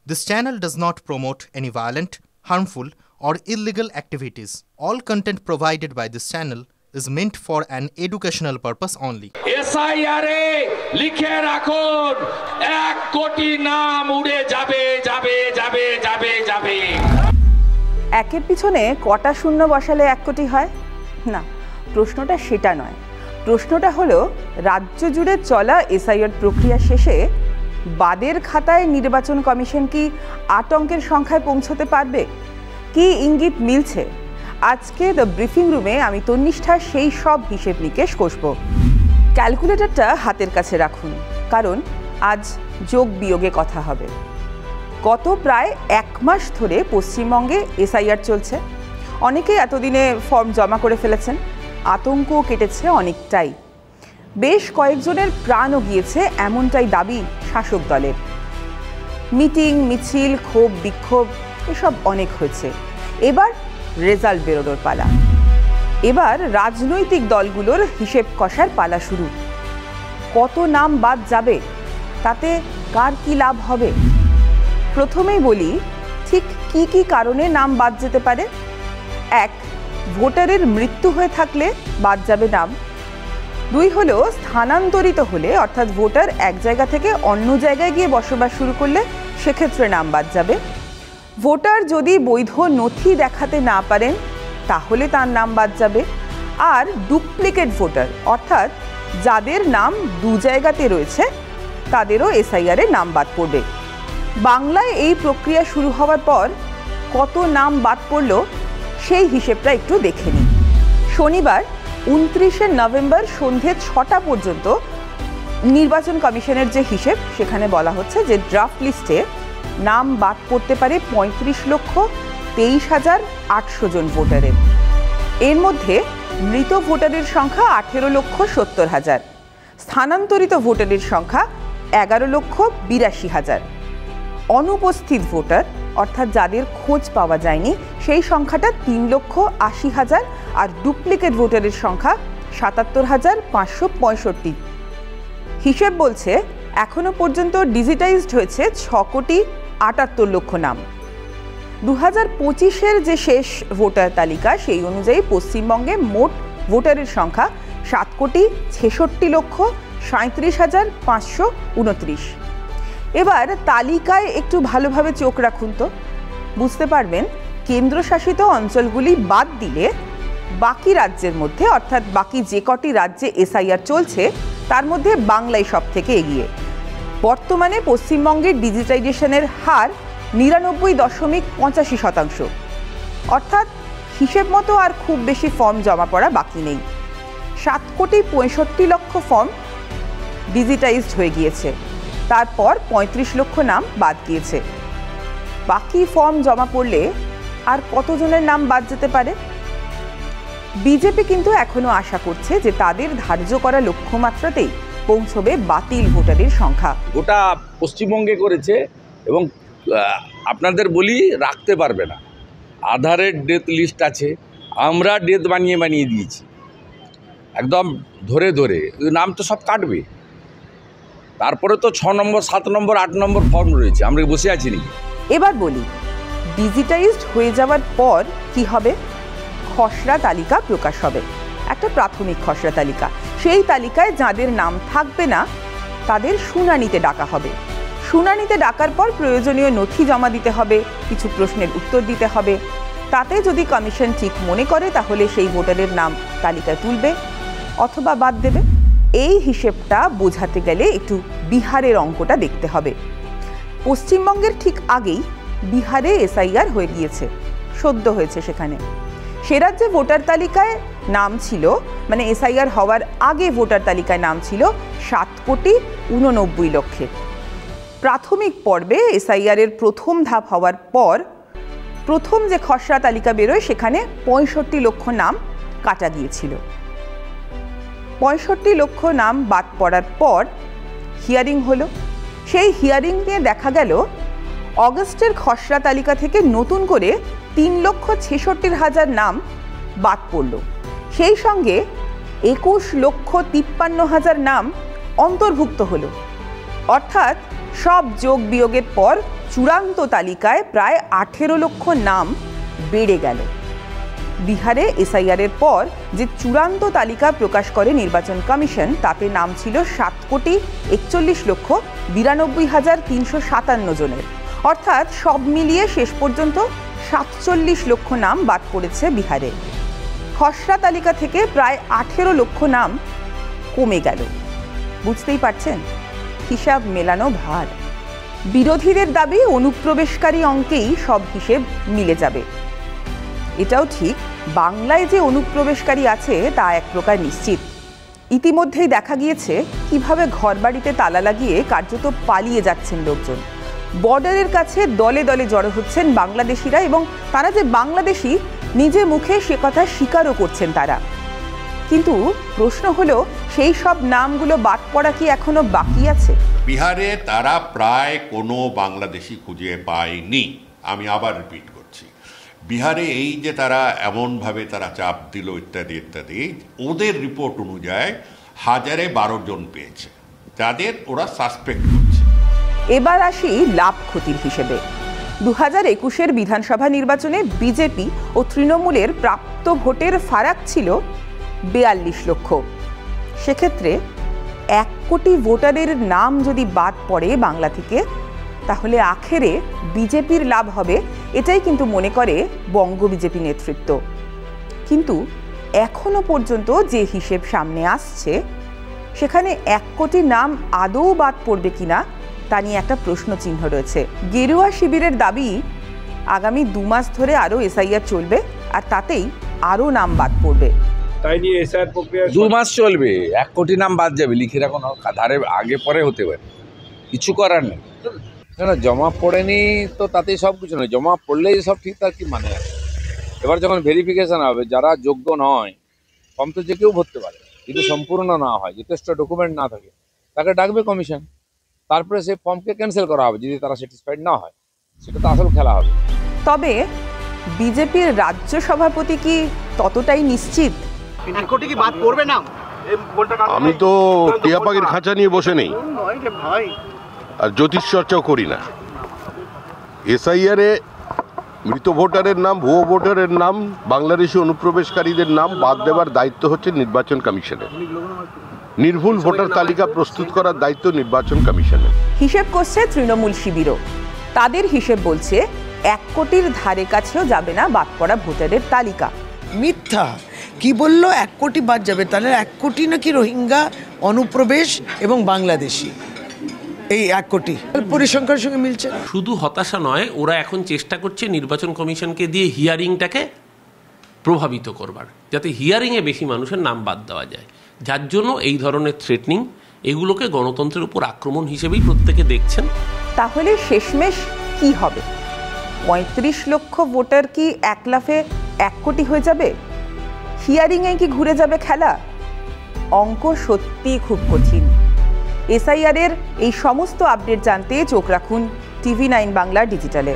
This channel does not promote any violent, harmful, or illegal activities. All content provided by this channel is meant for an educational purpose only. SIR লিখে রাখুন 1 কোটি নাম উড়ে যাবে যাবে যাবে যাবে যাবে। একের পিছনে কটা শূন্য বসালে 1 কোটি হয়? না, প্রশ্নটা সেটা নয়। প্রশ্নটা হলো রাজ্য জুড়ে চলা SIR প্রক্রিয়া শেষে বাদের খাতায় নির্বাচন কমিশন কি 8 অঙ্কের সংখ্যায় পৌঁছতে পারবে? কি ইঙ্গিত মিলছে? আজকে দ্য ব্রিফিং রুমে আমি তন্নিষ্ঠার সেই সব হিসেব নিকেশ কষব। ক্যালকুলেটরটা হাতের কাছে রাখুন, কারণ আজ যোগ বিয়োগে কথা হবে। গত প্রায় 1 মাস ধরে পশ্চিমবঙ্গে SIR চলছে। অনেকেই এতদিনে ফর্ম জমা করে ফেলেছেন, আতঙ্কও কেটেছে অনেকটাই। বেশ কয়েকজনের প্রাণও গিয়েছে এমনটাই দাবি শাসক দলের। মিটিং, মিছিল, ক্ষোভ, বিক্ষোভ এসব অনেক হয়েছে। এবার রেজাল্ট বেরোনোর পালা। এবার রাজনৈতিক দলগুলোর হিসেব কষার পালা শুরু। কত নাম বাদ যাবে, তাতে কার কি লাভ হবে? প্রথমেই বলি ঠিক কি কি কারণে নাম বাদ যেতে পারে। 1, ভোটারের মৃত্যু হয়ে থাকলে বাদ যাবে নাম। 2 হলো স্থানান্তরিত হলে, অর্থাৎ ভোটার এক জায়গা থেকে অন্য জায়গায় গিয়ে বসবাস শুরু করলে সেক্ষেত্রে নাম বাদ যাবে। ভোটার যদি বৈধ নথি দেখাতে না পারেন তাহলে তার নাম বাদ যাবে। আর ডুপ্লিকেট ভোটার, অর্থাৎ যাদের নাম 2 জায়গাতে রয়েছে তাদেরও SIR এ নাম বাদ পড়বে। বাংলায় এই প্রক্রিয়া শুরু হওয়ার পর কত নাম বাদ পড়ল সেই হিসেবটা একটু দেখে নিই। শনিবার 29শে নভেম্বর সন্ধে 6টা পর্যন্ত নির্বাচন কমিশনের যে হিসেব, সেখানে বলা হচ্ছে যে ড্রাফট লিস্টে নাম বাদ পড়তে পারে 35,23,800 জন ভোটারের। এর মধ্যে মৃত ভোটারের সংখ্যা 18,70,000, স্থানান্তরিত ভোটারের সংখ্যা 11,82,000, অনুপস্থিত ভোটার অর্থাৎ যাদের খোঁজ পাওয়া যায়নি সেই সংখ্যাটা 3,80,000, আর ডুপ্লিকেট ভোটারের সংখ্যা 77,565। হিসেব বলছে এখনো পর্যন্ত ডিজিটাইজড হয়েছে 6,78,00,000 নাম। 2025-এর যে শেষ ভোটার তালিকা, সেই অনুযায়ী পশ্চিমবঙ্গে মোট ভোটারের সংখ্যা 7,66,37,529। এবার তালিকায় একটু ভালোভাবে চোখ রাখুন তো বুঝতে পারবেন কেন্দ্রশাসিত অঞ্চলগুলি বাদ দিলে বাকি রাজ্যের মধ্যে, অর্থাৎ বাকি যে কটি রাজ্যে SIR চলছে তার মধ্যে বাংলায় সব থেকে এগিয়ে। বর্তমানে পশ্চিমবঙ্গের ডিজিটাইজেশনের হার 99.85%, অর্থাৎ হিসেব মতো আর খুব বেশি ফর্ম জমা পড়া বাকি নেই। 7,65,00,000 ফর্ম ডিজিটাইজড হয়ে গিয়েছে, তারপর 35 লক্ষ নাম বাদ গিয়েছে। বাকি ফর্ম জমা পড়লে আর কতজনের নাম বাদ যেতে পারে? বিজেপি কিন্তু এখনো আশা করছে যে তাদের ধার্য করা লক্ষ্যমাত্রাতেই পৌঁছবে বাতিল ভোটারের সংখ্যা। গোটা পশ্চিমবঙ্গে করেছে এবং আপনাদের বলি রাখতে পারবে না। আধারের ডেথ লিস্ট আছে, আমরা ডেথ বানিয়ে দিয়েছি একদম ধরে ধরে, নাম তো সব কাটবে। তারপরে তো 6 নম্বর, 7 নম্বর, 8 নম্বর ফর্ম রয়েছে, আমরা বসে আছি নাকি? এবার বলি ডিজিটাইজড হয়ে যাওয়ার পর কি হবে? খসড়া তালিকা প্রকাশ হবে, একটা প্রাথমিক খসড়া তালিকা। সেই তালিকায় যাদের নাম থাকবে না তাদের শুনানিতে ডাকা হবে। শুনানিতে ডাকার পর প্রয়োজনীয় নথি জমা দিতে হবে, কিছু প্রশ্নের উত্তর দিতে হবে। তাতে যদি কমিশন ঠিক মনে করে তাহলে সেই ভোটারের নাম তালিকায় তুলবে অথবা বাদ দেবে। এই হিসেবটা বোঝাতে গেলে একটু বিহারের অঙ্কটা দেখতে হবে। পশ্চিমবঙ্গের ঠিক আগেই বিহারে SIR হয়ে গিয়েছে, সদ্য হয়েছে সেখানে। সে রাজ্যে ভোটার তালিকায় নাম ছিল, মানে SIR হওয়ার আগে ভোটার তালিকায় নাম ছিল 7,89,00,000। প্রাথমিক পর্বে SIR এর প্রথম ধাপ হওয়ার পর প্রথম যে খসড়া তালিকা বেরোয় সেখানে 65 লক্ষ নাম কাটা গিয়েছিল। 65 লক্ষ নাম বাদ পড়ার পর হিয়ারিং হলো। সেই হিয়ারিং নিয়ে দেখা গেল অগস্টের খসড়া তালিকা থেকে নতুন করে 3,66,000 নাম বাদ পড়ল। সেই সঙ্গে 21,53,000 নাম অন্তর্ভুক্ত হলো, অর্থাৎ সব যোগ বিয়োগের পর চূড়ান্ত তালিকায় প্রায় 18 লক্ষ নাম বেড়ে গেল। বিহারে এসআইআরের পর যে চূড়ান্ত তালিকা প্রকাশ করে নির্বাচন কমিশন, তাতে নাম ছিল 7,41,92,357 জনের, অর্থাৎ সব মিলিয়ে শেষ পর্যন্ত 47 লক্ষ নাম বাদ পড়েছে বিহারে। খসড়া তালিকা থেকে প্রায় 18 লক্ষ নাম কমে গেল। বুঝতেই পারছেন, হিসাব মেলানো ভার। বিরোধীদের দাবি অনুপ্রবেশকারী অঙ্কেই সব হিসেব মিলে যাবে। এটাও ঠিক, বাংলায় যে অনুপ্রবেশকারী আছে তা এক প্রকার নিশ্চিত। ইতিমধ্যেই দেখা গিয়েছে কিভাবে ঘরবাড়িতে তালা লাগিয়ে কার্যত পালিয়ে যাচ্ছেন লোকজন। বর্ডারের কাছে দলে দলে জড়ো হচ্ছেন বাংলাদেশিরা, এবং তারা যে বাংলাদেশি নিজে মুখে সে কথা স্বীকারও করছেন তারা। কিন্তু প্রশ্ন হলো, সেই সব নামগুলো বাদ পড়া কি এখনো বাকি আছে? বিহারে তারা প্রায় কোনো বাংলাদেশি খুঁজে পায়নি। আমি আবার রিপিট করছি, বিহারে এই যে তারা এমনভাবে তারা চাপ দিল ইত্যাদি ইত্যাদি, ওদের রিপোর্ট অনুযায়ী 1012 জন পেয়েছে, যাদের ওরা সাসপেক্ট করছে। এবার আসি লাভ ক্ষতির হিসেবে। 2021-এর বিধানসভা নির্বাচনে বিজেপি ও তৃণমূলের প্রাপ্ত ভোটের ফারাক ছিল 42 লক্ষ। সেক্ষেত্রে 1 কোটি ভোটারের নাম যদি বাদ পড়ে বাংলা থেকে, তাহলে আখেরে বিজেপির লাভ হবে, এটাই কিন্তু মনে করে বঙ্গ বিজেপি নেতৃত্ব। কিন্তু এখনো পর্যন্ত যে হিসেব সামনে আসছে, সেখানে 1 কোটি নাম আদৌ বাদ পড়বে কিনা তা নিয়ে একটা প্রশ্ন চিহ্ন রয়েছে। গেরুয়া শিবিরের দাবি, আগামী 2 মাস ধরে আরও এসআইআর চলবে, আর তাতেই আরও নাম বাদ পড়বে। তাই নিয়ে এসআইআর প্রক্রিয়া 2 মাস চলবে, 1 কোটি নাম বাদ যাবে, লিখে রাখুন, ধারে আগে পরে হতে পারে, কিছু করার নেই। না, জমা পড়েনি তো তাতেই সব কিছু নয়, জমা পড়লেই সব ঠিক, তার কি মানে আছে? এবার যখন ভেরিফিকেশন হবে, যারা যোগ্য নয়, ফর্ম তো যে কেউ ভরতে পারে, যদি সম্পূর্ণ না হয়, যথেষ্ট ডকুমেন্ট না থাকে, তাকে ডাকবে কমিশন, তারপরে সেই ফর্মকে ক্যান্সেল করা হবে। যদি তারা স্যাটিসফাইড না হয়, সেটা তো আসল খেলা হবে। তবে বিজেপির রাজ্য সভাপতি কি ততটাই নিশ্চিত? 1 কোটি কি বাদ পড়বে না? আমি তো টিয়া পাখির খাঁচা নিয়ে বসে নেই, আর জ্যোতিষ চর্চাও করি না। এসআইআরে মৃত ভোটারের নাম, ভুয়ো ভোটারের নাম, বাংলাদেশি অনুপ্রবেশকারীদের নাম বাদ দেওয়ার দায়িত্ব হচ্ছে নির্বাচন কমিশনের। নির্ভুল ভোটার তালিকা প্রস্তুত করার দায়িত্ব নির্বাচন কমিশনের। হিসেব করছে তৃণমূল শিবিরও। তাদের হিসেব বলছে 1 কোটির ধারে কাছেও যাবে না বাদ পড়া ভোটারের তালিকা। মিথ্যা। কি বললো 1 কোটি বাদ যাবে? তাহলে 1 কোটি নাকি রোহিঙ্গা, অনুপ্রবেশ এবং বাংলাদেশি, এই 1 কোটি পরিসংখ্যার সঙ্গে মিলছে। শুধু হতাশা নয়, ওরা এখন চেষ্টা করছে নির্বাচন কমিশনকে দিয়ে হিয়ারিংটাকে প্রভাবিত করবার, যাতে হিয়ারিংয়ে বেশি মানুষের নাম বাদ দেওয়া যায়। যার জন্য এই ধরনের থ্রেটনিং, এগুলোকে গণতন্ত্রের উপর আক্রমণ হিসেবেই প্রত্যেকে দেখছেন। তাহলে শেষমেশ কি হবে? 35 লক্ষ ভোটার কি এক লাফে 1 কোটি হয়ে যাবে? হিয়ারিংয়ে কি ঘুরে যাবে খেলা? অঙ্ক সত্যিই খুব কঠিন। এসআইআর এর এই সমস্ত আপডেট জানতে চোখ রাখুন TV9 বাংলা ডিজিটালে।